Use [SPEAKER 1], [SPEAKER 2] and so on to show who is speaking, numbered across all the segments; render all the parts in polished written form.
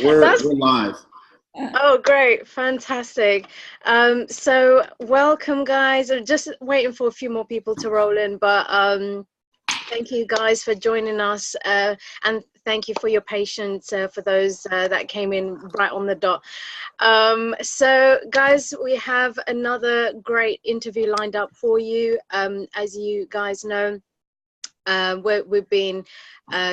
[SPEAKER 1] We're live.
[SPEAKER 2] Oh, great. Fantastic. So welcome, guys. I'm just waiting for a few more people to roll in, but thank you guys for joining us, and thank you for your patience for those that came in right on the dot. So guys, we have another great interview lined up for you. As you guys know, we've been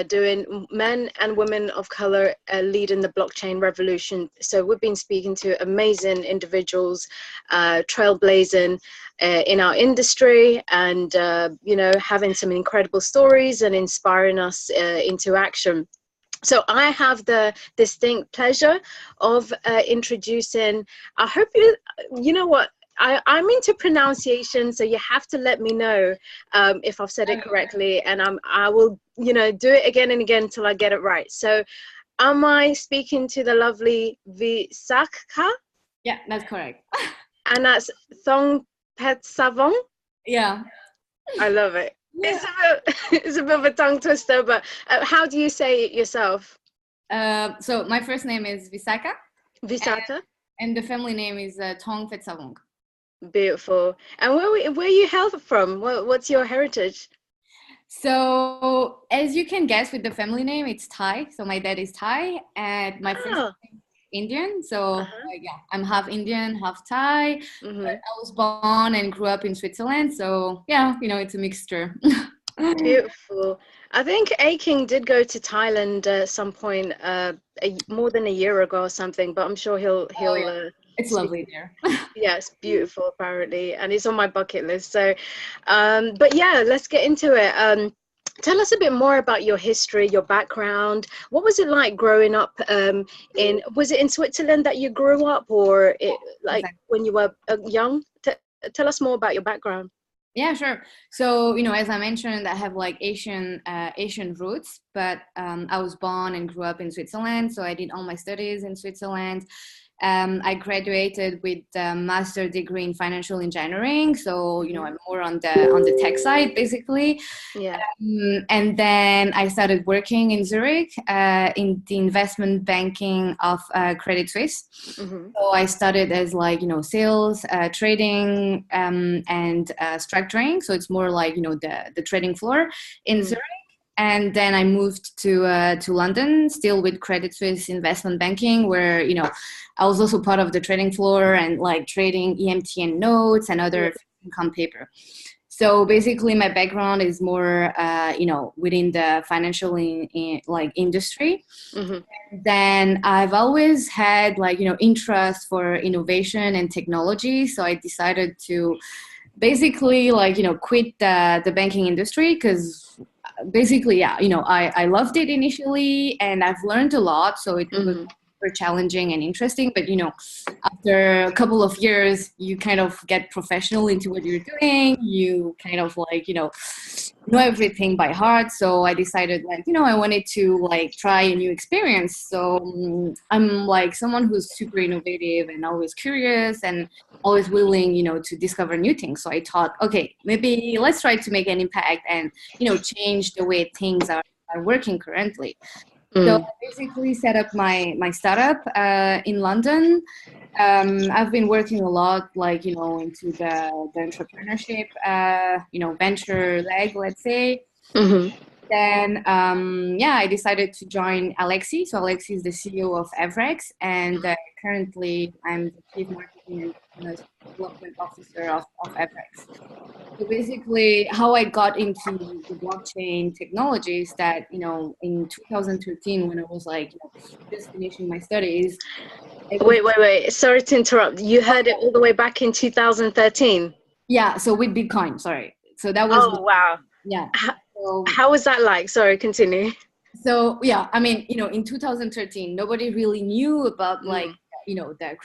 [SPEAKER 2] doing men and women of color leading the blockchain revolution. So we've been speaking to amazing individuals, trailblazing in our industry, and having some incredible stories and inspiring us into action. So I have the distinct pleasure of introducing, I hope you know what, I'm into pronunciation, so you have to let me know if I've said it correctly, and I will, do it again and again until I get it right. So am I speaking to the lovely Visakha?
[SPEAKER 3] Yeah, that's correct.
[SPEAKER 2] And that's Thong Pet Savong?
[SPEAKER 3] Yeah.
[SPEAKER 2] I love it. It's a bit of a tongue twister, but how do you say it yourself?
[SPEAKER 3] So my first name is Visakha.
[SPEAKER 2] Visakha?
[SPEAKER 3] And the family name is Thong Phet Savong.
[SPEAKER 2] Beautiful. And where you hail from? What's your heritage?
[SPEAKER 3] So as you can guess with the family name, it's Thai. So my dad is Thai and my first name is Indian. So yeah, I'm half Indian, half Thai. But I was born and grew up in Switzerland. So yeah, it's a mixture.
[SPEAKER 2] Beautiful. I think A-King did go to Thailand at some point, more than a year ago or something, but I'm sure he'll
[SPEAKER 3] it's lovely there.
[SPEAKER 2] Yeah, it's beautiful apparently, and it's on my bucket list. So but yeah, let's get into it. Tell us a bit more about your history, your background. What was it like growing up was it in Switzerland that you grew up, or when you were young? Tell us more about your background.
[SPEAKER 3] Yeah, sure. So, as I mentioned, I have like Asian roots, but I was born and grew up in Switzerland. So I did all my studies in Switzerland. I graduated with a master's degree in financial engineering. So, I'm more on the tech side, basically.
[SPEAKER 2] Yeah.
[SPEAKER 3] And then I started working in Zurich in the investment banking of Credit Suisse. So I started as sales, trading, and structuring. So it's more like, the trading floor in Zurich. And then I moved to London, still with Credit Suisse investment banking, where I was also part of the trading floor and trading EMTN notes and other income paper. So basically, my background is more within the financial industry. Then I've always had interest for innovation and technology. So I decided to basically quit the banking industry because basically, I loved it initially and I've learned a lot. So it was super challenging and interesting. But, after a couple of years, you kind of get professional into what you're doing. You kind of know everything by heart. So I decided I wanted to try a new experience. So I'm someone who's super innovative and always curious and always willing, to discover new things. So I thought, okay, maybe let's try to make an impact and, change the way things are working currently. So I basically set up my startup in London. I've been working a lot, into the entrepreneurship, venture leg, let's say. Then, I decided to join Alexi. So Alexi is the CEO of Evrex, and currently I'm the Chief Marketing and Development Officer of Evrex. So basically, how I got into the blockchain technology is that, in 2013, when I was just finishing my studies.
[SPEAKER 2] Wait. Sorry to interrupt. You heard it all the way back in 2013?
[SPEAKER 3] Yeah, so with Bitcoin, sorry. So that was...
[SPEAKER 2] Oh, wow.
[SPEAKER 3] Yeah.
[SPEAKER 2] How was that like? Sorry, continue.
[SPEAKER 3] So, yeah, I mean, in 2013, nobody really knew about the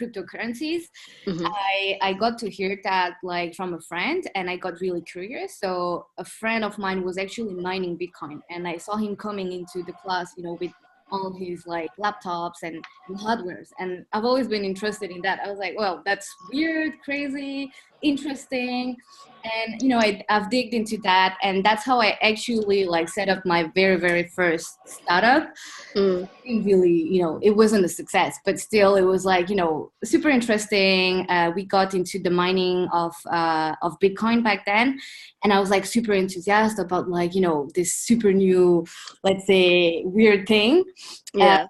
[SPEAKER 3] cryptocurrencies. I got to hear that from a friend and I got really curious. So a friend of mine was actually mining Bitcoin and I saw him coming into the class, with all his laptops and hardwares. And I've always been interested in that. I was like, well, that's weird, crazy. interesting. And I've digged into that, and that's how I actually like set up my very, very first startup. Didn't really, it wasn't a success, but still it was like, super interesting. We got into the mining of Bitcoin back then, and I was like super enthusiastic about like, this super new, let's say, weird thing.
[SPEAKER 2] Yeah.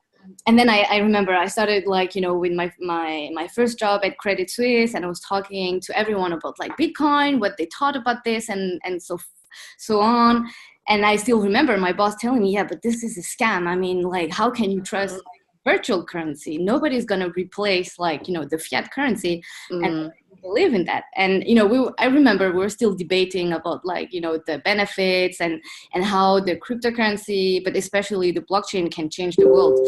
[SPEAKER 3] And then I remember I started like, with my first job at Credit Suisse, and I was talking to everyone about like Bitcoin, what they thought about this, and so on. And I still remember my boss telling me, yeah, but this is a scam. I mean, like, how can you trust like, virtual currency? Nobody's going to replace like, the fiat currency. And I believe in that. And, I remember we were still debating about like, the benefits and how the cryptocurrency, but especially the blockchain can change the world.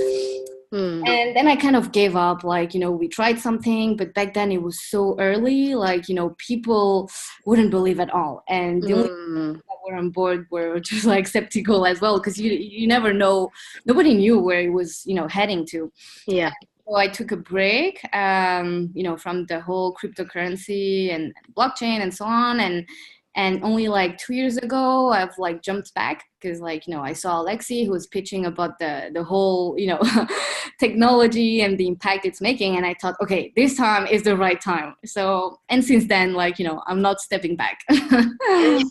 [SPEAKER 3] And then I kind of gave up, like, we tried something, but back then it was so early, like, people wouldn't believe at all. And the only people that were on board were just like skeptical as well, because you never know, nobody knew where it was, heading to.
[SPEAKER 2] Yeah.
[SPEAKER 3] So I took a break, from the whole cryptocurrency and blockchain and so on. And only like 2 years ago, I've like jumped back because like, I saw Alexi who was pitching about the whole, technology and the impact it's making. And I thought, okay, this time is the right time. So, and since then, like, I'm not stepping back.
[SPEAKER 2] Yes.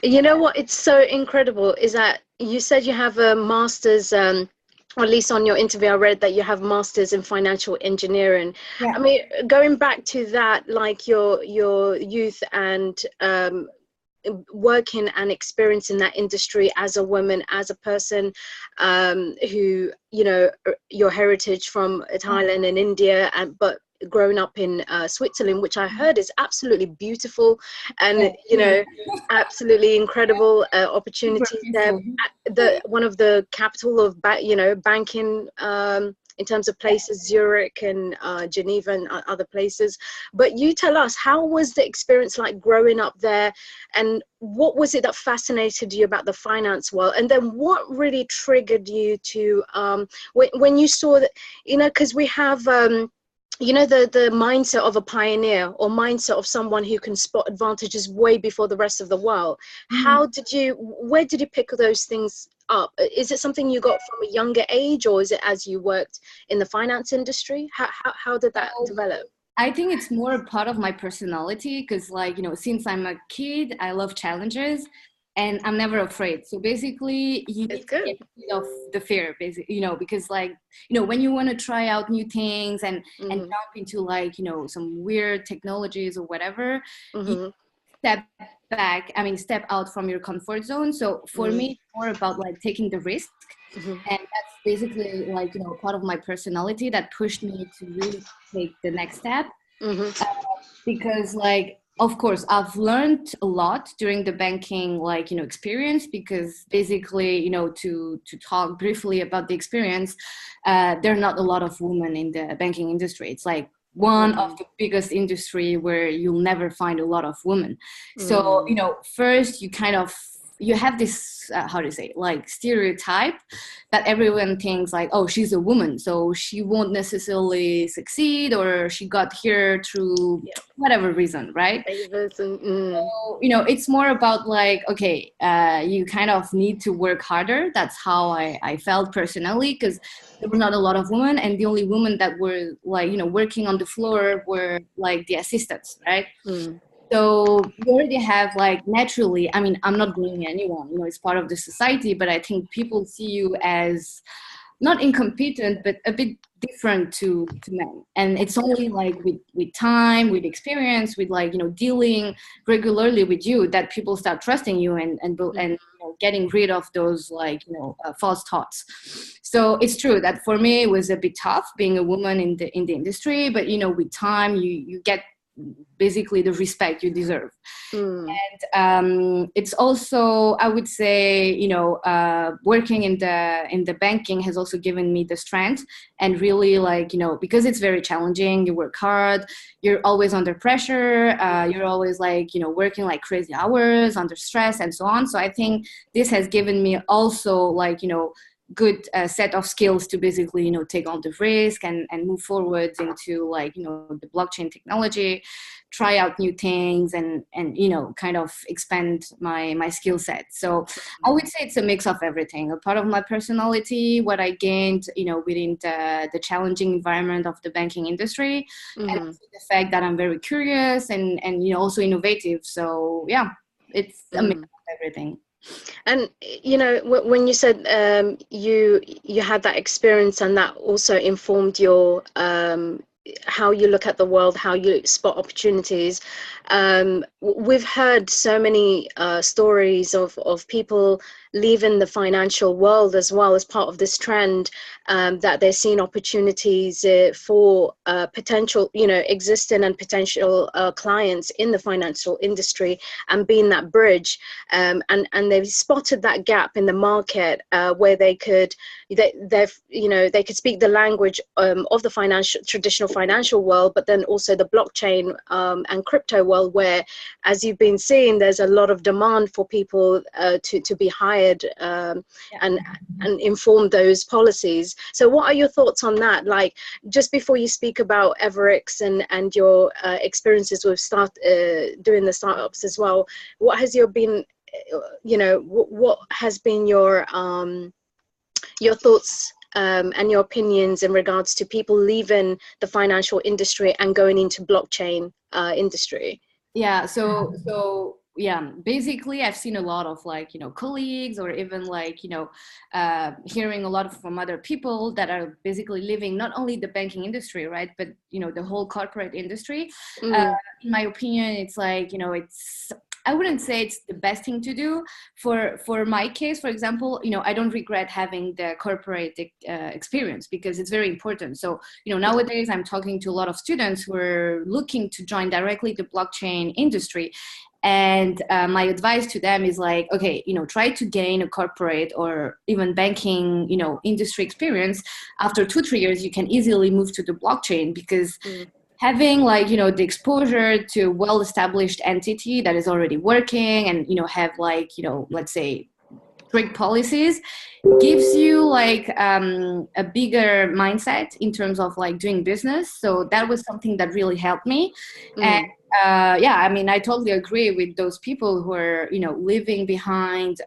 [SPEAKER 2] You know what? It's so incredible is that you said you have a master's, or at least on your interview, I read that you have masters in financial engineering.
[SPEAKER 3] Yeah.
[SPEAKER 2] I mean, going back to that, like your youth and working and experiencing that industry as a woman, as a person who, your heritage from Thailand and India, but grown up in Switzerland, which I heard is absolutely beautiful and absolutely incredible opportunities there. One of the capital of banking in terms of places, Zurich and Geneva and other places. But you tell us, how was the experience like growing up there, and what was it that fascinated you about the finance world? And then what really triggered you to when you saw that, because we have the mindset of a pioneer, or mindset of someone who can spot advantages way before the rest of the world. Where did you pick those things up? Is it something you got from a younger age, or is it as you worked in the finance industry? How did that develop?
[SPEAKER 3] I think it's more a part of my personality because, like, since I'm a kid, I love challenges. And I'm never afraid. So basically, you need to get rid of the fear, basically, because like, when you want to try out new things and jump into like, some weird technologies or whatever, you step step out from your comfort zone. So for me, it's more about like taking the risk. And that's basically like, part of my personality that pushed me to really take the next step. Because like, of course, I've learned a lot during the banking, like, experience, because basically, to talk briefly about the experience, there are not a lot of women in the banking industry. It's like one of the biggest industry where you'll never find a lot of women. So, first you have this, how do you say, like stereotype that everyone thinks like, oh, she's a woman, so she won't necessarily succeed, or she got here through whatever reason, right? So, it's more about like, okay, you kind of need to work harder. That's how I felt personally, because there were not a lot of women, and the only women that were like, working on the floor were like the assistants, right? So you already have like naturally, I mean, I'm not blaming anyone, it's part of the society, but I think people see you as not incompetent, but a bit different to men. And it's only like with time, with experience, with like, dealing regularly with you, that people start trusting you and getting rid of those like, false thoughts. So it's true that for me, it was a bit tough being a woman in the industry, but, with time, you get basically the respect you deserve. And it's also, I would say, working in the banking has also given me the strength, and really like, because it's very challenging, you work hard, you're always under pressure, you're always like, working like crazy hours under stress and so on. So I think this has given me also like, good set of skills to basically, take on the risk and move forwards into like, the blockchain technology, try out new things and kind of expand my skill set. So I would say it's a mix of everything, a part of my personality, what I gained, within the challenging environment of the banking industry, and also the fact that I'm very curious and also innovative. So yeah, it's a mix of everything.
[SPEAKER 2] And when you said you had that experience and that also informed your how you look at the world, how you spot opportunities. We've heard so many stories of people leaving the financial world as well as part of this trend, that they're seeing opportunities for potential, existing and potential clients in the financial industry, and being that bridge. And they've spotted that gap in the market where they could speak the language of the traditional financial world, but then also the blockchain and crypto world, where, as you've been seeing, there's a lot of demand for people to be hired and inform those policies. So what are your thoughts on that? Like, just before you speak about Everix and your experiences with doing the startups as well, what has been your thoughts and your opinions in regards to people leaving the financial industry and going into blockchain industry?
[SPEAKER 3] Yeah, so yeah, basically I've seen a lot of like, colleagues, or even like, hearing a lot from other people that are basically living not only the banking industry, right, but, the whole corporate industry. In my opinion, it's like, I wouldn't say it's the best thing to do. For my case, for example, I don't regret having the corporate experience, because it's very important. So, nowadays I'm talking to a lot of students who are looking to join directly the blockchain industry. And my advice to them is like, okay, try to gain a corporate or even banking, industry experience. After 2-3 years, you can easily move to the blockchain, because having like, the exposure to well-established entity that is already working and, have like, let's say strict policies, gives you like a bigger mindset in terms of like doing business. So that was something that really helped me. And I totally agree with those people who are, leaving behind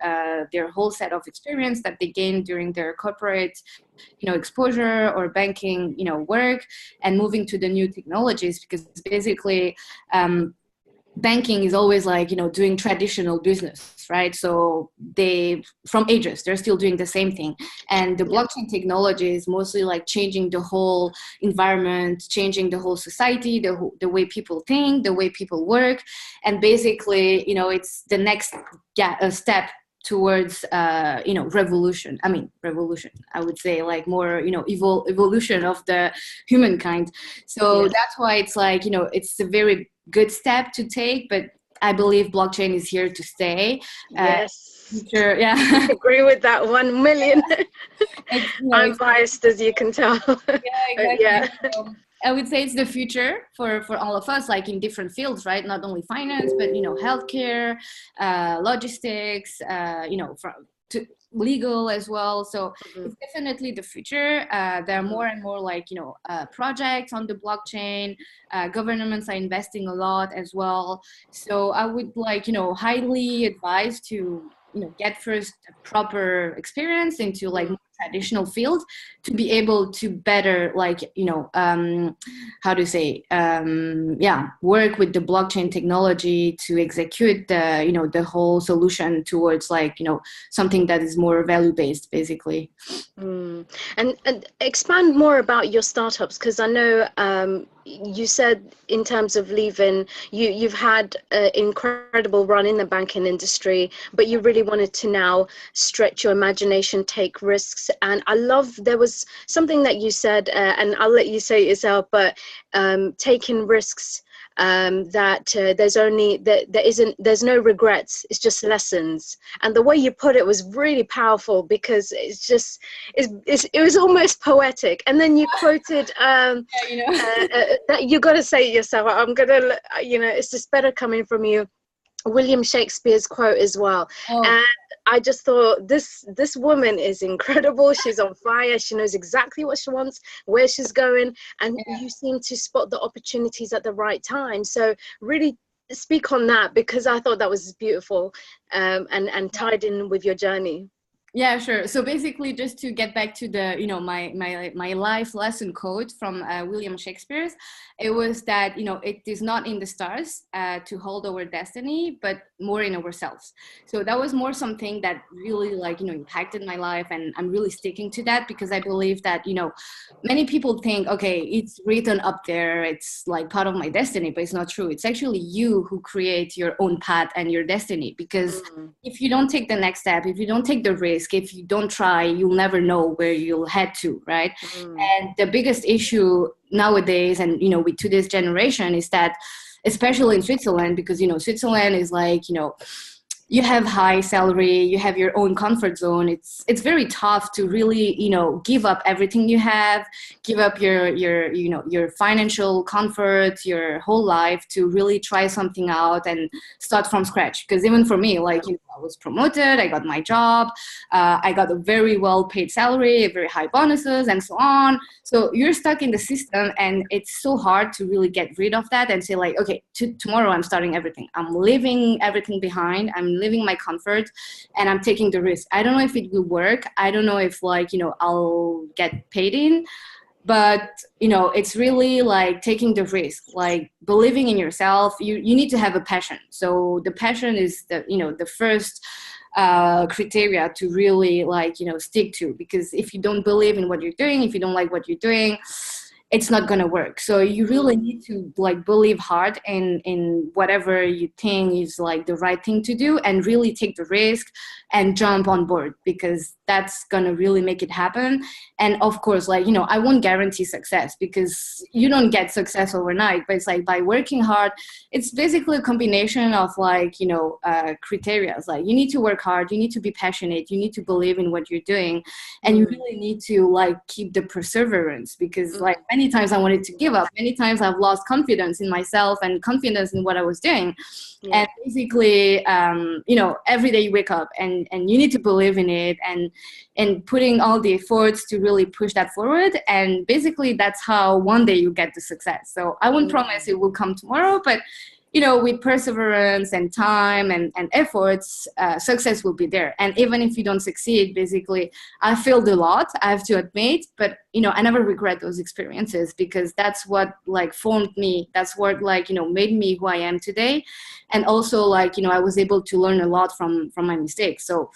[SPEAKER 3] their whole set of experience that they gained during their corporate, exposure or banking, work, and moving to the new technologies, because basically banking is always like, doing traditional business, right? So from ages, they're still doing the same thing. And the blockchain technology is mostly like changing the whole environment, changing the whole society, the way people think, the way people work. And basically, it's the next step towards revolution. I would say like more evolution of the humankind. So that's why it's like, it's a very good step to take, but I believe blockchain is here to stay. Future, yeah.
[SPEAKER 2] I agree with that 1 million. I'm biased, as you can tell.
[SPEAKER 3] Exactly. So I would say it's the future for all of us, like in different fields, right? Not only finance, but healthcare, logistics, to legal as well. So it's definitely the future. There are more and more like projects on the blockchain. Governments are investing a lot as well. So I would like highly advise to get first a proper experience into like traditional field to be able to better like work with the blockchain technology to execute the the whole solution towards like something that is more value based, basically.
[SPEAKER 2] And expand more about your startups, because I know you said in terms of leaving, you've had an incredible run in the banking industry, but you really wanted to now stretch your imagination, take risks. And I love, there was something that you said, and I'll let you say it yourself, but taking risks, there's no regrets, it's just lessons. And the way you put it was really powerful, because it was almost poetic. And then you quoted that you got to say it yourself. I'm gonna, it's just better coming from you, William Shakespeare's quote as well. I just thought this woman is incredible. She's on fire. She knows exactly what she wants, where she's going, and you seem to spot the opportunities at the right time. So really speak on that, because I thought that was beautiful, and tied in with your journey.
[SPEAKER 3] Yeah, sure. So basically, just to get back to the, my life lesson quote from William Shakespeare's, it was that, it is not in the stars to hold our destiny, but more in ourselves. So that was more something that really impacted my life, and I'm really sticking to that, because I believe that, many people think, okay, it's written up there, it's like part of my destiny, but it's not true. It's actually you who create your own path and your destiny, because if you don't take the next step, if you don't take the risk, if you don't try, you'll never know where you'll head to, right? And the biggest issue nowadays, and with today's generation, is that, especially in Switzerland, because Switzerland is like, you have high salary, you have your own comfort zone. It's very tough to really, give up everything you have, give up your financial comfort, your whole life, to really try something out and start from scratch. Because even for me, I was promoted, I got my job, I got a very well paid salary, very high bonuses, and so on. So you're stuck in the system, and it's so hard to really get rid of that and say, like, okay, tomorrow I'm starting everything. I'm leaving everything behind. I'm leaving my comfort, and I'm taking the risk. I don't know if it will work. I don't know if I'll get paid in, but it's really like taking the risk, like believing in yourself. You need to have a passion. So the passion is the first criteria to really stick to, because if you don't believe in what you're doing, if you don't like what you're doing, it's not going to work. So you really need to believe hard in whatever you think is the right thing to do, and really take the risk and jump on board, because that's going to really make it happen. And of course, I won't guarantee success, because you don't get success overnight, but it's by working hard. It's basically a combination of criteria. You need to work hard, you need to be passionate, you need to believe in what you're doing, and you really need to keep the perseverance, because many times I wanted to give up. Many times I've lost confidence in myself and confidence in what I was doing. And basically, every day you wake up, and you need to believe in it, and putting all the efforts to really push that forward. And basically, that's how one day you get the success. So I won't promise it will come tomorrow, but with perseverance and time and efforts, success will be there. And even if you don't succeed, basically, I failed a lot, I have to admit, but I never regret those experiences, because that's what formed me. That's what made me who I am today. And also I was able to learn a lot from my mistakes. So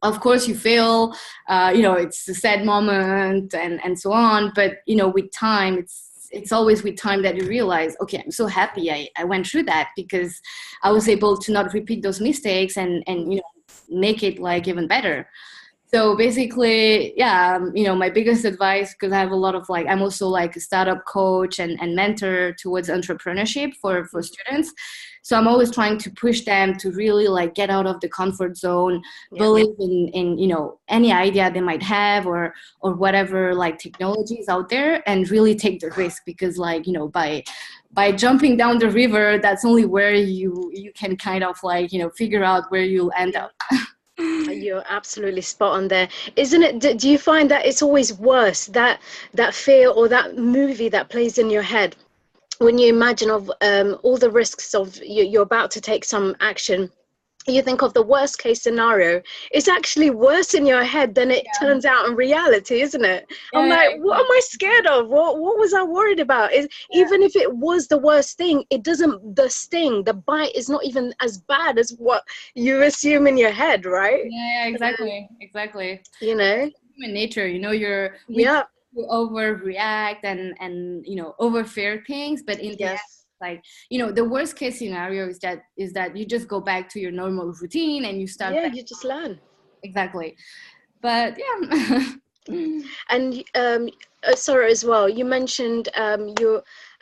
[SPEAKER 3] of course you fail, it's a sad moment and so on, but with time, it's always with time that you realize, okay, I'm so happy I went through that, because I was able to not repeat those mistakes and make it even better. So basically, my biggest advice, because I have a lot of I'm also a startup coach and mentor towards entrepreneurship for students. So I'm always trying to push them to really get out of the comfort zone, believe in any idea they might have, or whatever technologies out there, and really take the risk, because by jumping down the river, that's only where you can kind of figure out where you'll end up.
[SPEAKER 2] You're absolutely spot on there, isn't it? Do you find that it's always worse, that fear or that movie that plays in your head when you imagine of all the risks of you're about to take some action? You think of the worst case scenario. It's actually worse in your head than it turns out in reality, isn't it? I'm what am I scared of? What was I worried about? Even if it was the worst thing, the sting, the bite is not even as bad as what you assume in your head, right?
[SPEAKER 3] Yeah, exactly. Human nature, we overreact and over fear things, but in the end, the worst case scenario is that you just go back to your normal routine and you start
[SPEAKER 2] you just learn.
[SPEAKER 3] Exactly. But
[SPEAKER 2] and sorry, as well, you mentioned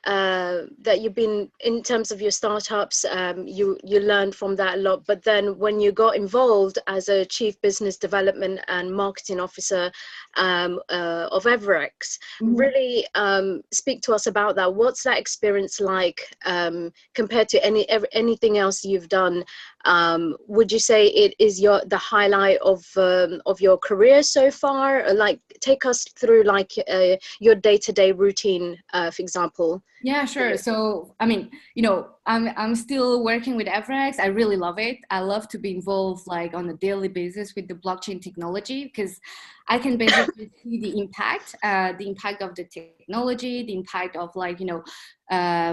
[SPEAKER 2] that you've been, in terms of your startups, you learned from that a lot, but then when you got involved as a chief business development and marketing officer of Everex, really speak to us about that. What's that experience like compared to anything else you've done would you say it is the highlight of your career so far? Like, take us through like your day-to-day routine, for example.
[SPEAKER 3] Yeah, sure. So, I mean, you know, I'm still working with FRX. I really love it. I love to be involved like on a daily basis with the blockchain technology, because I can basically see the impact of the technology, the impact of like, you know,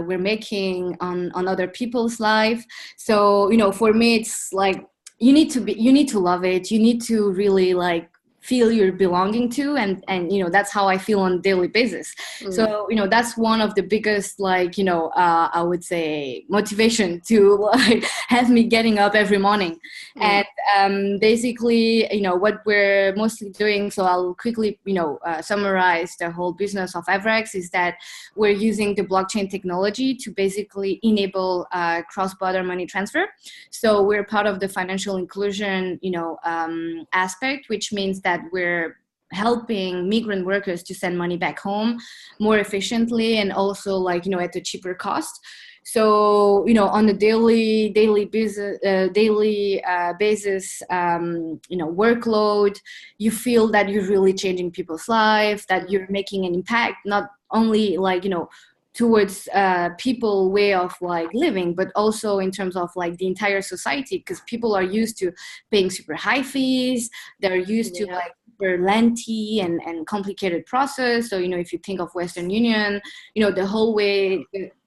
[SPEAKER 3] we're making on other people's life. So, you know, for me, it's like you need to love it. You need to really like feel you're belonging to, and you know, that's how I feel on a daily basis. So, you know, that's one of the biggest, like, you know, I would say motivation to like have me getting up every morning. And basically, you know, what we're mostly doing, so I'll quickly, you know, summarize the whole business of Evrex, is that we're using the blockchain technology to basically enable cross-border money transfer. So we're part of the financial inclusion, you know, aspect, which means that we're helping migrant workers to send money back home more efficiently, and also like, you know, at a cheaper cost. So, you know, on a daily basis, you know, workload, you feel that you're really changing people's life, that you're making an impact, not only like, you know, towards people way of like living, but also in terms of like the entire society, because people are used to paying super high fees. They're used to like super lengthy and complicated process. So, you know, if you think of Western Union, you know, the whole way,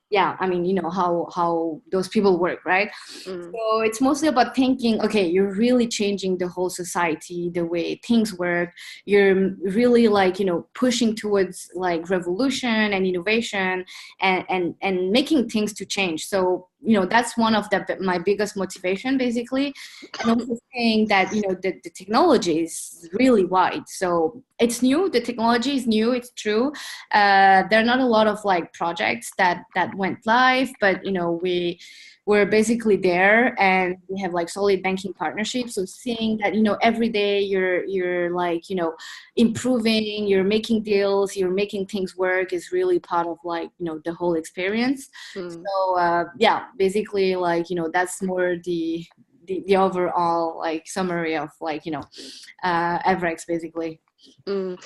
[SPEAKER 3] yeah, I mean, you know, how those people work, right? So it's mostly about thinking, okay, you're really changing the whole society, the way things work. You're really like, you know, pushing towards like revolution and innovation, and making things to change. So, you know, that's one of my biggest motivation, basically. And also saying that, you know, the technology is really wide. So it's new. The technology is new. It's true. There are not a lot of like projects that went live, but, you know, we're basically there, and we have like solid banking partnerships. So seeing that, you know, every day you're like, you know, improving, you're making deals, you're making things work, is really part of like, you know, the whole experience. So yeah, basically like, you know, that's more the overall like summary of like, you know, Evrex basically.
[SPEAKER 2] And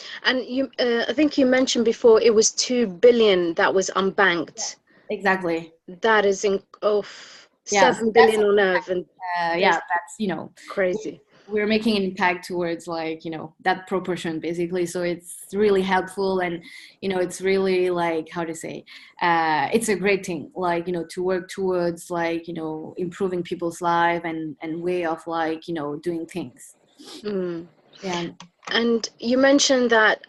[SPEAKER 2] you, I think you mentioned before, it was 2 billion that was unbanked.
[SPEAKER 3] Exactly.
[SPEAKER 2] That is
[SPEAKER 3] Yeah,
[SPEAKER 2] 7 billion on Earth, and
[SPEAKER 3] yeah, that's, you know,
[SPEAKER 2] crazy.
[SPEAKER 3] We're making an impact towards like, you know, that proportion basically. So it's really helpful, and, you know, it's really like, how to say, it's a great thing, like, you know, to work towards like, you know, improving people's life and way of like, you know, doing things. Yeah.
[SPEAKER 2] And you mentioned that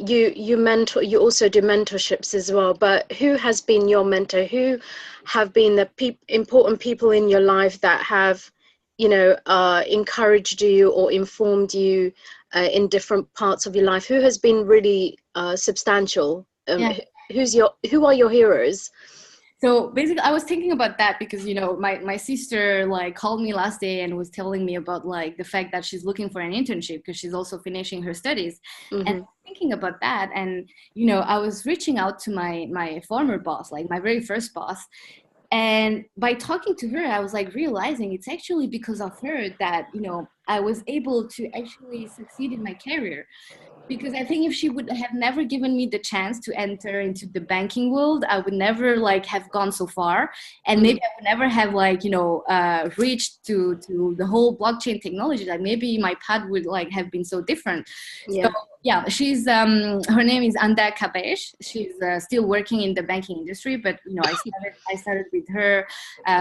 [SPEAKER 2] you mentor, you also do mentorships as well, but who has been your mentor? Who have been the important people in your life that have, you know, encouraged you or informed you in different parts of your life? Who has been really substantial? Who are your heroes?
[SPEAKER 3] So basically, I was thinking about that because, you know, my sister like called me last day and was telling me about like the fact that she's looking for an internship because she's also finishing her studies. And thinking about that, and, you know, I was reaching out to my former boss, like my very first boss. And by talking to her, I was like realizing it's actually because of her that, you know, I was able to actually succeed in my career. Because I think if she would have never given me the chance to enter into the banking world, I would never like have gone so far, and maybe I would never have like, you know, reached to the whole blockchain technology. Like maybe my path would like have been so different. So yeah, she's her name is Anda Kabesh. She's still working in the banking industry, but, you know, I started with her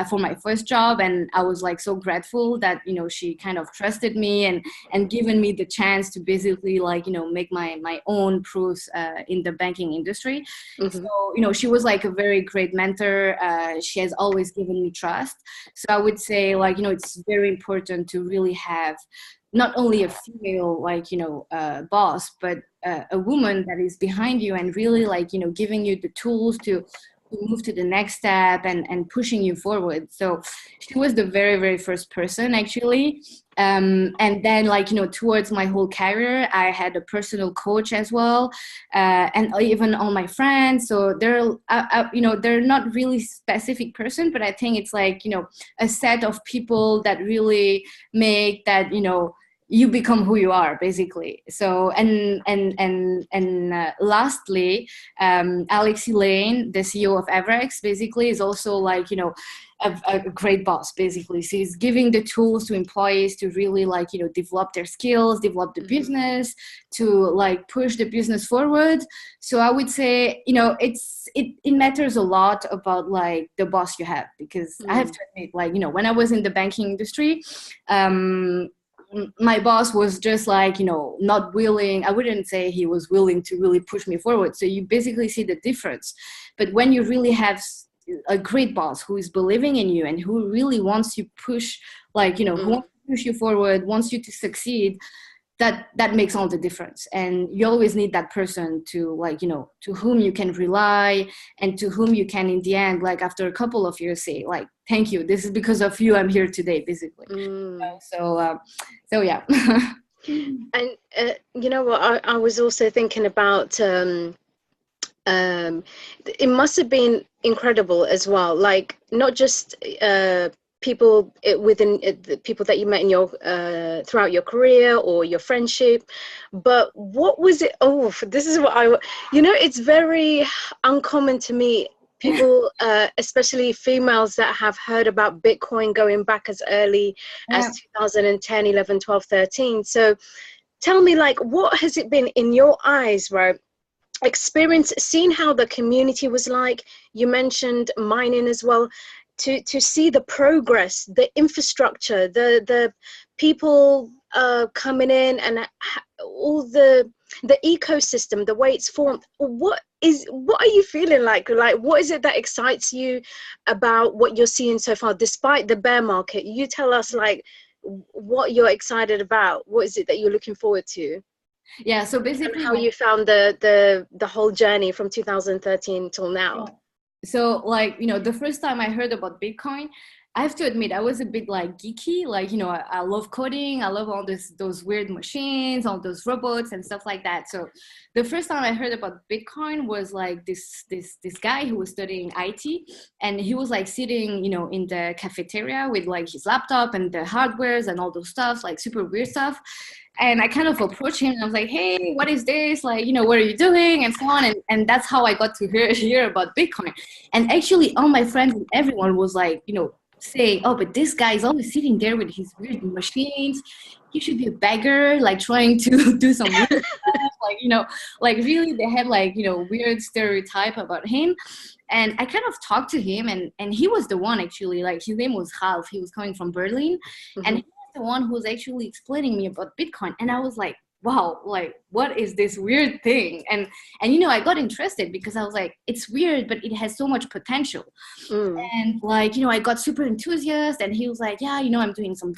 [SPEAKER 3] for my first job, and I was like so grateful that, you know, she kind of trusted me and given me the chance to basically like, you know, make my own proofs in the banking industry. So, you know, she was like a very great mentor. She has always given me trust. So I would say like, you know, it's very important to really have not only a female like, you know, boss, but a woman that is behind you and really like, you know, giving you the tools to move to the next step and pushing you forward. So she was the very, very first person actually. And then, like, towards my whole career, I had a personal coach as well, and even all my friends. So they're not really specific person, but I think it's like, a set of people that really make that, you become who you are, basically. So, and lastly, Alex Elaine, the CEO of Everex, basically is also like, a great boss, basically. So he's giving the tools to employees to really, like, develop their skills, develop the business, to like push the business forward. So I would say, it matters a lot about like the boss you have, because I have to admit, like, when I was in the banking industry, my boss was just like, not willing. I wouldn't say he was willing to really push me forward. So you basically see the difference. But when you really have a great boss who is believing in you and who really wants you push, like, who wants to push you forward, wants you to succeed, that makes all the difference. And you always need that person to, like, to whom you can rely, and to whom you can, in the end, like after a couple of years, say like, thank you, this is because of you I'm here today, basically. So yeah.
[SPEAKER 2] And you know what, I was also thinking about it must have been incredible as well, like not just people within the people that you met in your throughout your career or your friendship, but what was it? Oh, this is what it's very uncommon to meet people, especially females, that have heard about Bitcoin going back as early as 2010, 11, 12, 13. So tell me, like, what has it been in your eyes, right? Experience, seeing how the community was like. You mentioned mining as well, to see the progress, the infrastructure, the people coming in, and all the ecosystem, the way it's formed. What are you feeling like what is it that excites you about what you're seeing so far, despite the bear market? You tell us, like, what you're excited about. What is it that you're looking forward to?
[SPEAKER 3] Yeah, so basically,
[SPEAKER 2] and how you found the whole journey from 2013 till now.
[SPEAKER 3] So, like, the first time I heard about Bitcoin, I have to admit I was a bit like geeky. Like, I love coding, I love all those weird machines, all those robots and stuff like that. So the first time I heard about Bitcoin was like this guy who was studying IT, and he was like sitting, in the cafeteria with like his laptop and the hardwares and all those stuff, like super weird stuff. And I kind of approached him and I was like, hey, what is this? Like, what are you doing? And so on. And that's how I got to hear about Bitcoin. And actually all my friends and everyone was like, saying, oh, but this guy is always sitting there with his weird machines. He should be a beggar, like trying to do some weird stuff. Like really they had like, weird stereotype about him. And I kind of talked to him, and he was the one, actually, like his name was Ralph. He was coming from Berlin. And he was the one who was actually explaining me about Bitcoin. And I was like, wow, like, what is this weird thing? And I got interested because I was like, it's weird, but it has so much potential. And like, I got super enthusiastic, and he was like, yeah, I'm doing some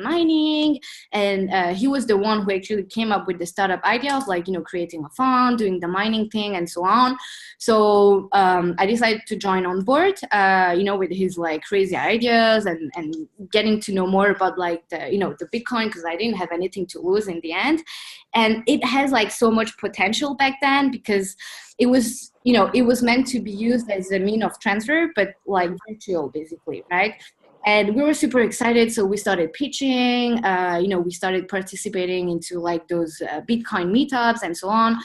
[SPEAKER 3] mining. And he was the one who actually came up with the startup idea of like, creating a fund, doing the mining thing and so on. So I decided to join on board, with his like crazy ideas, and getting to know more about like the Bitcoin, because I didn't have anything to lose in the end. And it has like so much potential back then, because it was meant to be used as a mean of transfer, but like virtual, basically, right? And we were super excited, so we started pitching. We started participating into like those Bitcoin meetups and so on.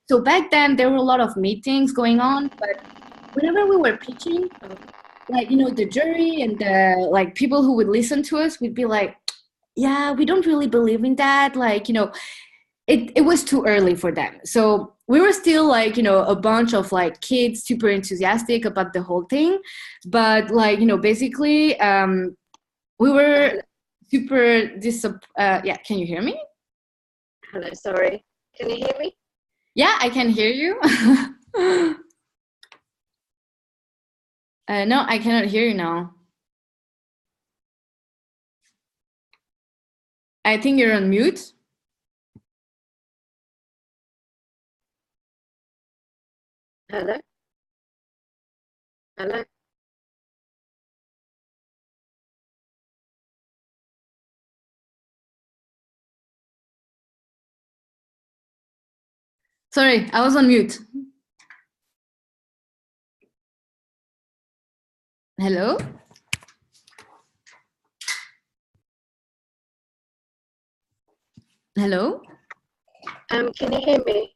[SPEAKER 3] So back then there were a lot of meetings going on, but whenever we were pitching, like, the jury and the like people who would listen to us would be like, yeah, we don't really believe in that, like, it was too early for them. So we were still like, a bunch of like kids super enthusiastic about the whole thing. But like, basically, we were super yeah, can you hear me?
[SPEAKER 2] Hello, sorry. Can you hear me?
[SPEAKER 3] Yeah, I can hear you. No, I cannot hear you now. I think you're on mute.
[SPEAKER 2] Hello? Hello?
[SPEAKER 3] Sorry, I was on mute. Hello? Hello?
[SPEAKER 2] Can you hear me?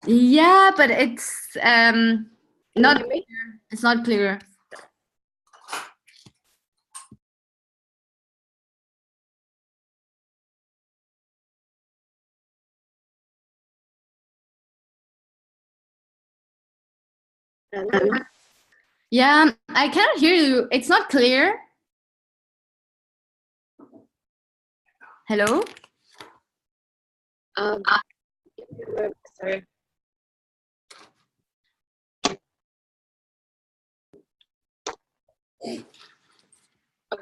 [SPEAKER 3] Yeah, but it's not
[SPEAKER 2] hear me?
[SPEAKER 3] clear. It's not clear. Yeah, I cannot hear you. It's not clear. Hello?
[SPEAKER 2] Sorry. I'm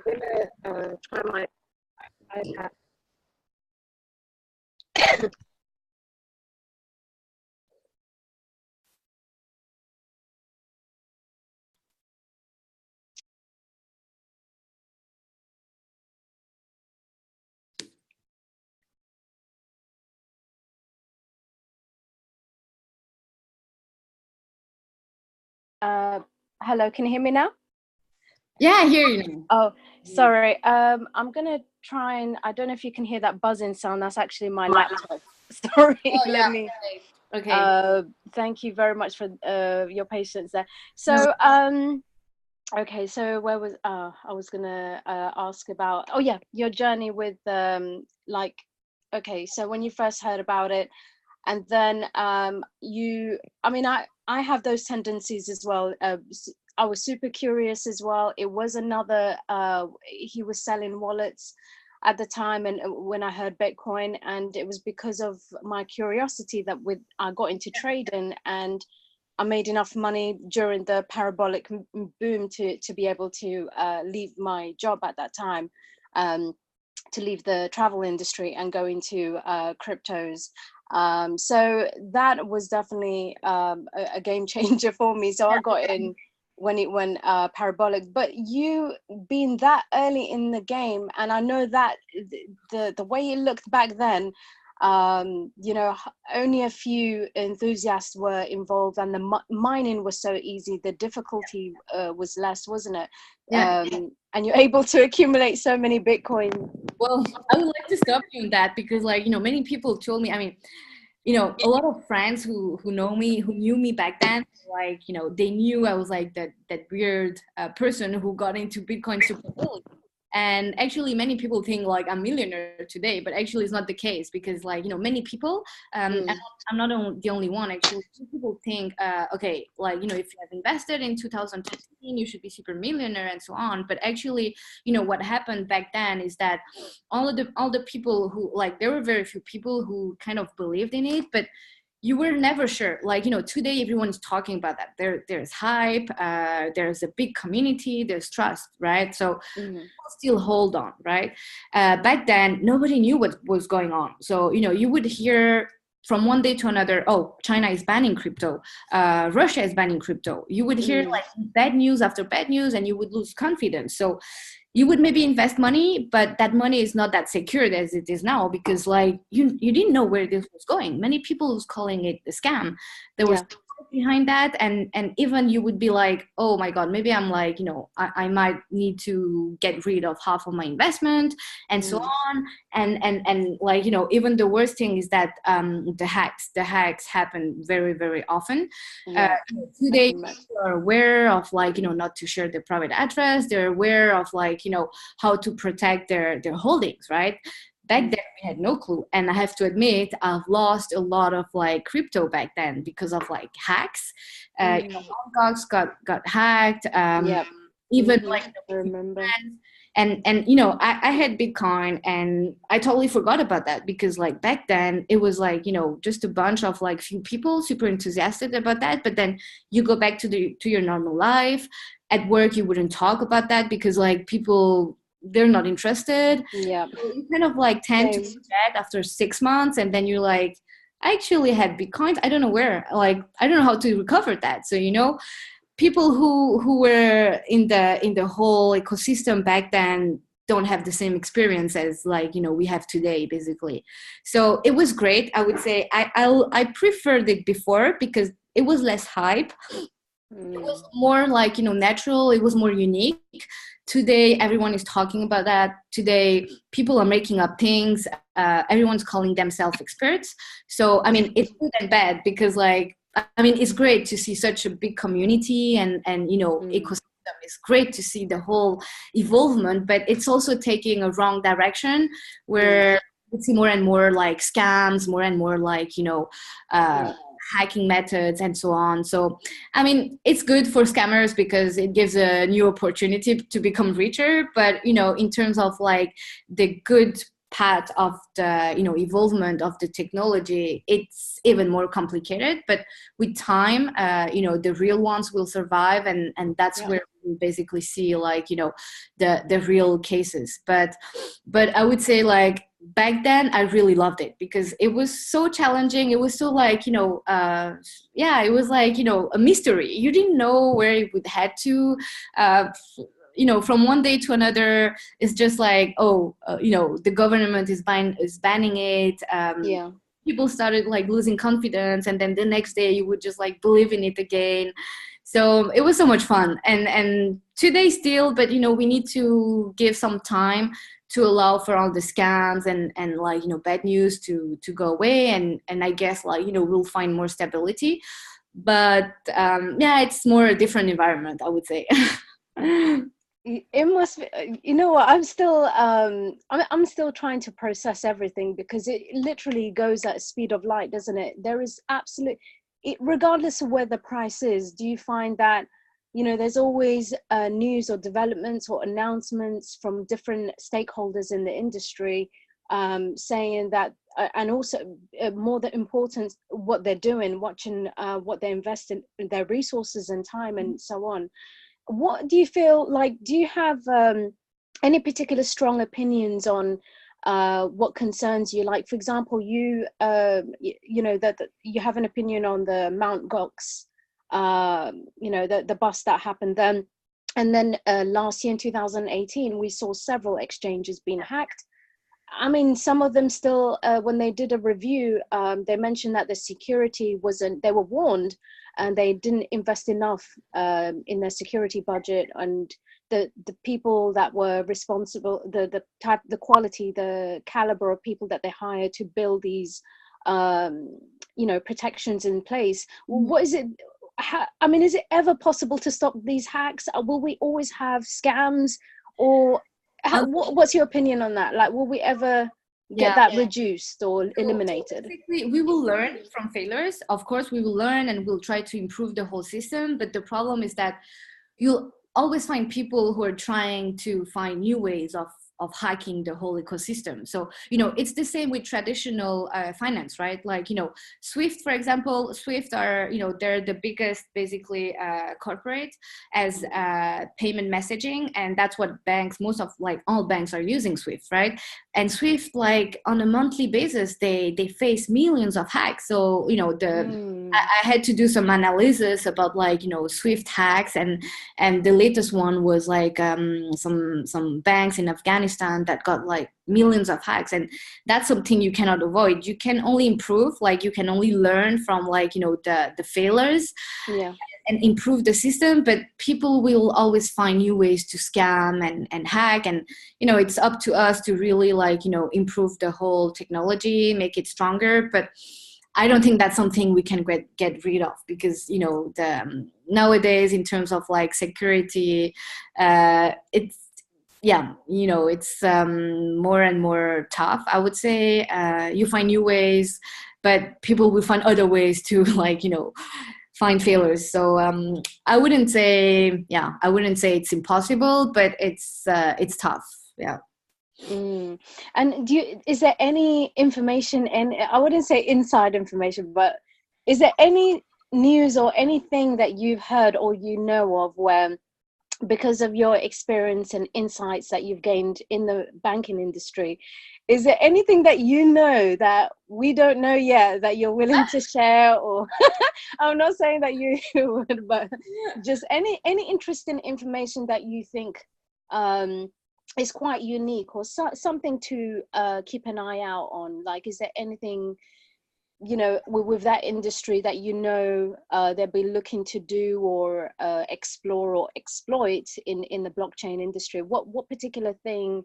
[SPEAKER 2] gonna try my iPad. Hello, can you hear me now?
[SPEAKER 3] Yeah, I hear you now.
[SPEAKER 2] Oh, sorry. I'm gonna try and I don't know if you can hear that buzzing sound. That's actually my laptop. Sorry.
[SPEAKER 3] Oh,
[SPEAKER 2] Let me.
[SPEAKER 3] Okay.
[SPEAKER 2] Thank you very much for your patience there. So, okay. So where was I was gonna ask about? Oh yeah, your journey with like. Okay, so when you first heard about it, and then you. I mean, I have those tendencies as well. I was super curious as well. It was another, he was selling wallets at the time, and when I heard Bitcoin, and it was because of my curiosity that I got into trading, and I made enough money during the parabolic boom to be able to leave my job at that time, to leave the travel industry and go into cryptos. So that was definitely a game changer for me. So I got in when it went parabolic. But you being that early in the game, and I know that the way it looked back then, you know, only a few enthusiasts were involved, and the mining was so easy. The difficulty was less, wasn't it?
[SPEAKER 3] Yeah.
[SPEAKER 2] And you're able to accumulate so many Bitcoin.
[SPEAKER 3] Well, I would like to stop you on that because, like, you know, many people told me, I mean, you know, a lot of friends who know me, who knew me back then, like, you know, they knew I was like that weird person who got into Bitcoin super early. And actually, many people think like I'm a millionaire today, but actually, it's not the case because, like, you know, many people, and I'm not the only one. Actually, some people think, okay, like, you know, if you have invested in 2015, you should be super millionaire and so on. But actually, you know, what happened back then is that all the people who, like, there were very few people who kind of believed in it, but you were never sure. Like, you know, today everyone is talking about that. There's hype, there's a big community, there's trust, right? So people still hold on, right? Back then, nobody knew what was going on. So, you know, you would hear from one day to another, oh, China is banning crypto, Russia is banning crypto. You would hear like bad news after bad news, and you would lose confidence. So you would maybe invest money, but that money is not that secured as it is now because, like, you didn't know where this was going. Many people was calling it a scam. There was behind that, and even you would be like, oh my god, maybe I'm like, you know, I might need to get rid of half of my investment and so on. And like, you know, even the worst thing is that the hacks happen very, very often. Today people are aware of, like, you know, not to share their private address. They're aware of, like, you know, how to protect their holdings, right? Back then we had no clue, and I have to admit I've lost a lot of like crypto back then because of like hacks. You know, Mt. Gox got hacked. Even like,
[SPEAKER 2] I remember.
[SPEAKER 3] And you know, I had Bitcoin, and I totally forgot about that because, like, back then it was like, you know, just a bunch of like few people super enthusiastic about that. But then you go back to your normal life. At work you wouldn't talk about that because, like, people, they're not interested.
[SPEAKER 2] Yeah.
[SPEAKER 3] You kind of like tend to forget after 6 months, and then you're like, I actually had Bitcoins. I don't know where. Like, I don't know how to recover that. So, you know, people who were in the whole ecosystem back then, don't have the same experience as like, we have today, basically. So it was great. I would say I preferred it before because it was less hype. It was more like, natural. It was more unique. Today, everyone is talking about that. Today, people are making up things. Everyone's calling themselves experts. So, I mean, it's good and bad because, like, I mean, it's great to see such a big community and ecosystem. It's great to see the whole evolvement, but it's also taking a wrong direction where we see more and more like scams, more and more like, hacking methods and so on. So, I mean, it's good for scammers because it gives a new opportunity to become richer. But, in terms of like the good path of the, evolvement of the technology, it's even more complicated. But with time, the real ones will survive. And that's where we basically see like, the real cases. But I would say like, back then I really loved it because it was so challenging. It was so like, it was like, a mystery. You didn't know where it would head to. From one day to another, it's just like, the government is banning it. People started like losing confidence, and then the next day you would just like believe in it again. So it was so much fun, and today still, but we need to give some time to allow for all the scams and like, bad news to go away. And I guess like, we'll find more stability. But it's more a different environment, I would say.
[SPEAKER 2] It must be, what, I'm still trying to process everything because it literally goes at the speed of light, doesn't it? There is regardless of where the price is, do you find that there's always news or developments or announcements from different stakeholders in the industry saying that, and also more the importance, what they're doing, watching what they invest in, their resources and time and so on. What do you feel like? Do you have any particular strong opinions on what concerns you? Like, for example, that you have an opinion on the Mount Gox, the bust that happened then. And then last year in 2018, we saw several exchanges being hacked. I mean, some of them still, when they did a review, they mentioned that the security they were warned and they didn't invest enough in their security budget, and the people that were responsible, the type, the quality, the caliber of people that they hired to build these, protections in place. What is it? Is it ever possible to stop these hacks? Will we always have scams, or what's your opinion on that? Like, will we ever get that reduced or eliminated?
[SPEAKER 3] Basically, we will learn from failures. Of course, we will learn and we'll try to improve the whole system. But the problem is that you'll always find people who are trying to find new ways of hacking the whole ecosystem. So, it's the same with traditional finance, right? Like, Swift, for example, Swift are, they're the biggest, basically, corporate as payment messaging. And that's what most of like all banks are using Swift, right? And Swift, like on a monthly basis, they face millions of hacks. So, I had to do some analysis about like, Swift hacks, and the latest one was like some banks in Afghanistan that got like millions of hacks. And that's something you cannot avoid. You can only improve, like you can only learn from like, the failures and improve the system, but people will always find new ways to scam and hack. And, it's up to us to really like, improve the whole technology, make it stronger. But I don't think that's something we can get rid of because, nowadays in terms of like security, it's more and more tough, I would say. You find new ways, but people will find other ways to like, find failures. So I wouldn't say it's impossible, but it's tough. Yeah.
[SPEAKER 2] And is there any information, and I wouldn't say inside information, but is there any news or anything that you've heard or of where, because of your experience and insights that you've gained in the banking industry, is there anything that that we don't know yet that you're willing to share? Or I'm not saying that you would, but just any interesting information that you think is quite unique, or something to keep an eye out on? Like, is there anything, you know, with that industry that, you know, they'll be looking to do or explore or exploit in the blockchain industry? What particular thing?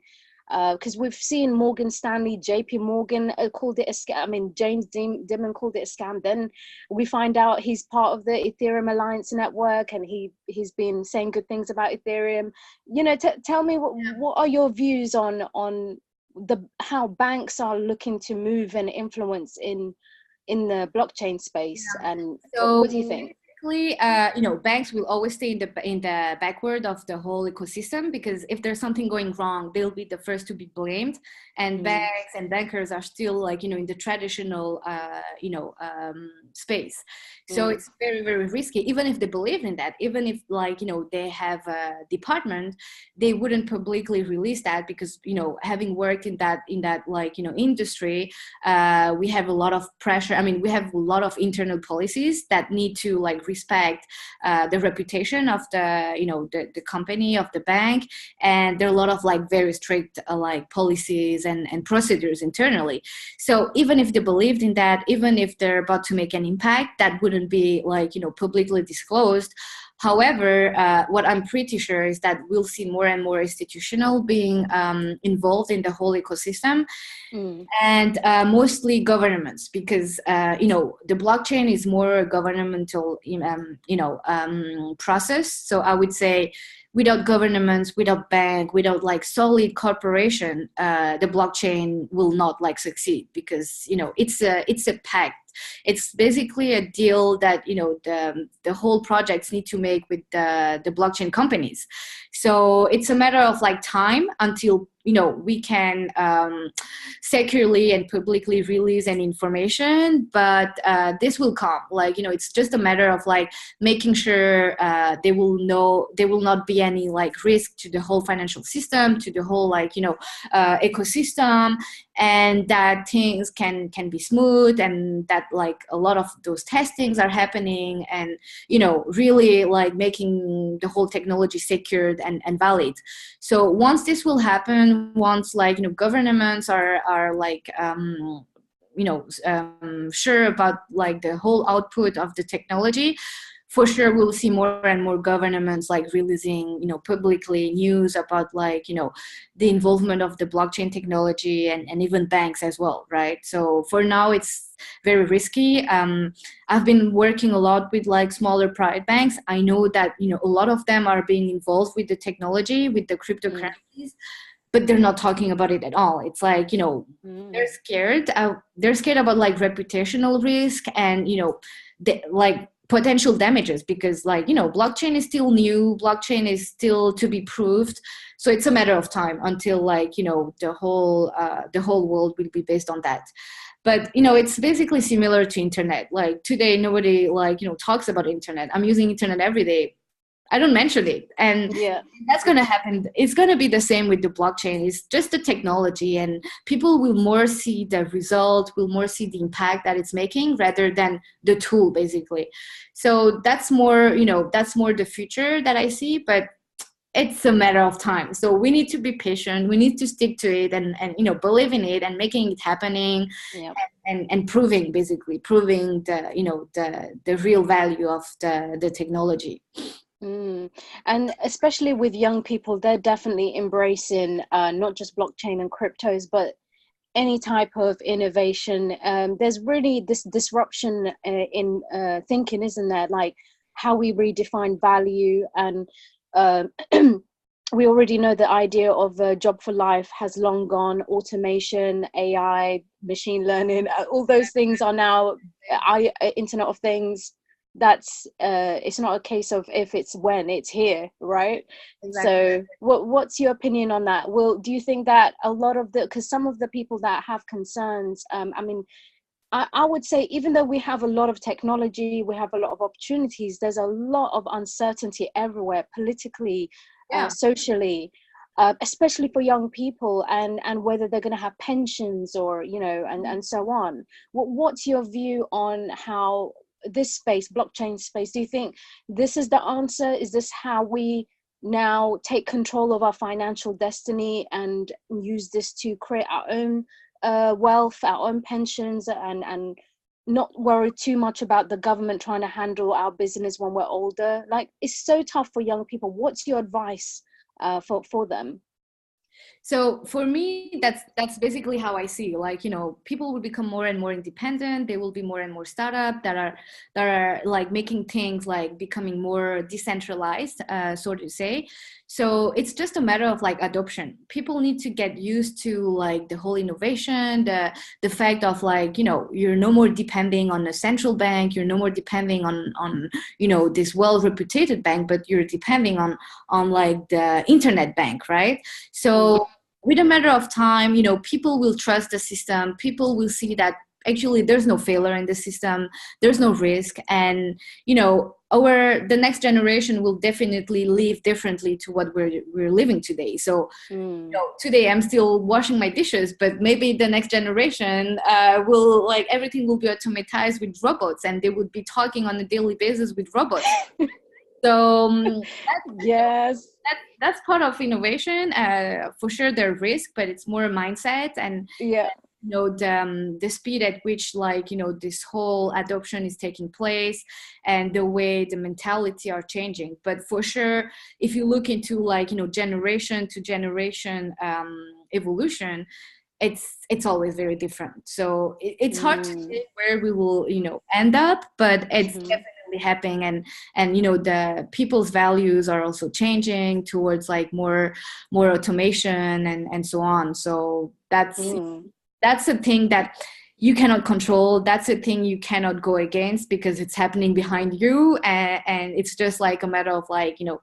[SPEAKER 2] Because we've seen Morgan Stanley, JP Morgan called it a scam. I mean, James Dimon called it a scam. Then we find out he's part of the Ethereum Alliance network, and he's been saying good things about Ethereum. You know, tell me what are your views on how banks are looking to move and influence in the blockchain space, and
[SPEAKER 3] So
[SPEAKER 2] what do you think?
[SPEAKER 3] basically, you know, banks will always stay in the backward of the whole ecosystem, because if there's something going wrong, they'll be the first to be blamed. And banks and bankers are still, like, you know, in the traditional space. So it's very, very risky. Even if they believe in that, even if, like, you know, they have a department, they wouldn't publicly release that, because, you know, having worked in that like, you know, industry, we have a lot of pressure. I mean, we have a lot of internal policies that need to, like, respect the reputation of the, you know, the company, of the bank. And there are a lot of, like, very strict like policies and procedures internally. So even if they believed in that, even if they're about to make an impact, that wouldn't be, like, you know, publicly disclosed. However, what I'm pretty sure is that we'll see more and more institutional being involved in the whole ecosystem, and mostly governments, because you know, the blockchain is more a governmental process. So I would say, without governments, without bank, without, like, solid corporation, the blockchain will not, like, succeed, because, you know, it's a pact. It's basically a deal that, you know, the whole projects need to make with the blockchain companies. So it's a matter of, like, time until, you know, we can securely and publicly release any information. But this will come, like, you know, it's just a matter of, like, making sure they will know there will not be any, like, risk to the whole financial system, to the whole, like, you know, ecosystem, and that things can be smooth, and that, like, a lot of those testings are happening, and, you know, really, like, making the whole technology secured and valid. So once this will happen, once, like, you know, governments are like sure about, like, the whole output of the technology, for sure we'll see more and more governments, like, releasing, you know, publicly news about, like, you know, the involvement of the blockchain technology, and even banks as well, right? So for now, it's very risky. I've been working a lot with, like, smaller private banks. I know that, you know, a lot of them are being involved with the technology, with the cryptocurrencies, but they're not talking about it at all. It's like, you know, they're scared. They're scared about, like, reputational risk, and, you know, like, potential damages, because, like, you know, blockchain is still new, blockchain is still to be proved. So it's a matter of time until, like, you know, the whole world will be based on that. But, you know, it's basically similar to internet. Like, today, nobody, like, you know, talks about internet. I'm using internet every day. I don't mention it. And that's going to happen. It's going to be the same with the blockchain. It's just the technology, and people will more see the result, will more see the impact that it's making, rather than the tool, basically. So that's more, you know, that's more the future that I see, but it's a matter of time. So we need to be patient. We need to stick to it, and you know, believe in it, and making it happening, and proving the, you know, the real value of the technology.
[SPEAKER 2] And especially with young people, they're definitely embracing not just blockchain and cryptos, but any type of innovation. There's really this disruption in thinking, isn't there? Like, how we redefine value, and we already know the idea of a job for life has long gone. Automation, AI, machine learning, all those things are now Internet of Things. That's it's not a case of if, it's when, it's here, right? Exactly. So what's your opinion on that? Do you think that a lot of because some of the people that have concerns, I mean, I would say, even though we have a lot of technology, we have a lot of opportunities, there's a lot of uncertainty everywhere, politically, socially, especially for young people, and whether they're going to have pensions, or, you know, and so on. What's your view on how this space, blockchain space, do you think this is the answer? Is this how we now take control of our financial destiny and use this to create our own wealth, our own pensions, and not worry too much about the government trying to handle our business when we're older. Like, it's so tough for young people. What's your advice for them?
[SPEAKER 3] So for me, that's basically how I see. Like, you know, people will become more and more independent. There will be more and more startup that are like making things like becoming more decentralized, so to say. So it's just a matter of like adoption. People need to get used to like the whole innovation, the fact of like, you know, you're no more depending on a central bank. You're no more depending on you know, this well-reputed bank, but you're depending on like the internet bank, right? So with a matter of time, you know, people will trust the system. People will see that actually there's no failure in the system. There's no risk. And, you know, the next generation will definitely live differently to what we're living today. So, you know, today I'm still washing my dishes, but maybe the next generation will, like, everything will be automatized with robots, and they would be talking on a daily basis with robots. So
[SPEAKER 2] Yes.
[SPEAKER 3] that's part of innovation. For sure, there are risks, but it's more a mindset and,
[SPEAKER 2] Yeah.
[SPEAKER 3] you know, the speed at which, like, you know, this whole adoption is taking place and the way the mentality are changing. But for sure, if you look into, like, you know, generation to generation evolution, it's always very different. So it's hard to say where we will, you know, end up, but it's definitely happening. And you know, the people's values are also changing towards like more automation and so on. So that's a thing that you cannot control. That's a thing you cannot go against because it's happening behind you, and it's just like a matter of, like, you know,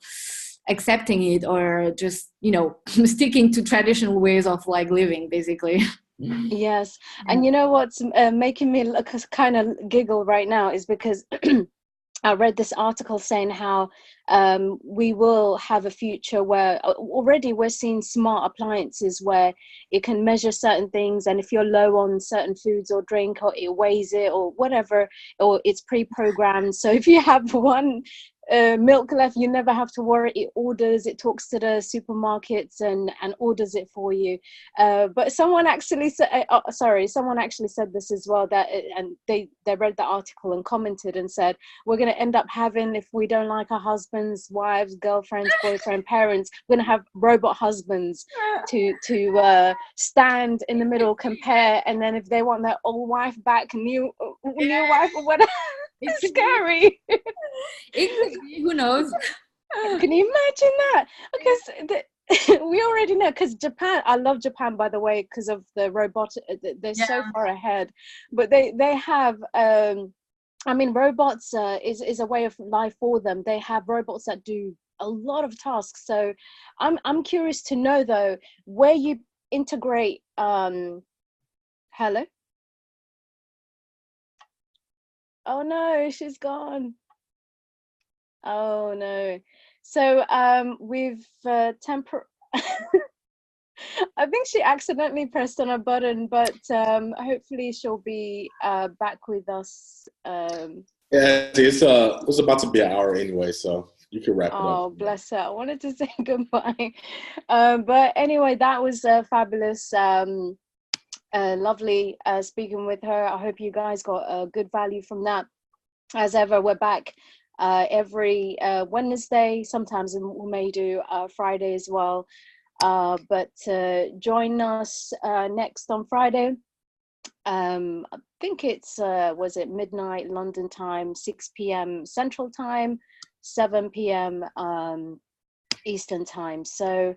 [SPEAKER 3] accepting it, or just, you know, sticking to traditional ways of like living, basically.
[SPEAKER 2] Yes. And you know what's making me kind of giggle right now is because I read this article saying how we will have a future where already we're seeing smart appliances where it can measure certain things, and if you're low on certain foods or drink, or it weighs it or whatever, or it's pre-programmed. So if you have one milk left, you never have to worry. It orders, it talks to the supermarkets and orders it for you. But someone actually said, someone actually said this as well, that and they read the article and commented and said, we're going to end up having, if we don't like our husbands, wives, girlfriends, boyfriend, parents, we're going to have robot husbands to stand in the middle, compare, and then if they want their old wife back, new wife or whatever. It's scary.
[SPEAKER 3] It could be, who knows?
[SPEAKER 2] Can you imagine that? Because we already know, because Japan, I love Japan, by the way, because of the robotic, they're so far ahead. But they have, I mean, robots is a way of life for them. They have robots that do a lot of tasks. So I'm curious to know, though, where you integrate, hello? Oh no, she's gone. Oh no. So we've I think she accidentally pressed on a button, but hopefully she'll be back with us.
[SPEAKER 1] Yeah, it's about to be an hour anyway, so you can wrap it up.
[SPEAKER 2] Oh, bless her. I wanted to say goodbye. But anyway, that was fabulous. Lovely speaking with her. I hope you guys got a good value from that. As ever, we're back every Wednesday. Sometimes we may do Friday as well. But join us next on Friday. I think it's was it midnight London time, 6 p.m. Central time, 7 p.m. Eastern time. So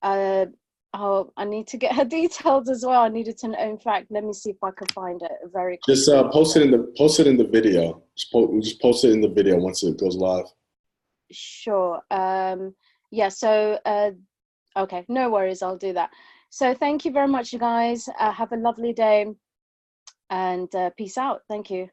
[SPEAKER 2] I need to get her details as well. I needed to know. In fact, let me see if I can find it very quickly.
[SPEAKER 1] Just post it in the video. Just post it in the video once it goes live.
[SPEAKER 2] Sure. Yeah. So okay, no worries. I'll do that. So thank you very much, you guys. Have a lovely day, and peace out. Thank you.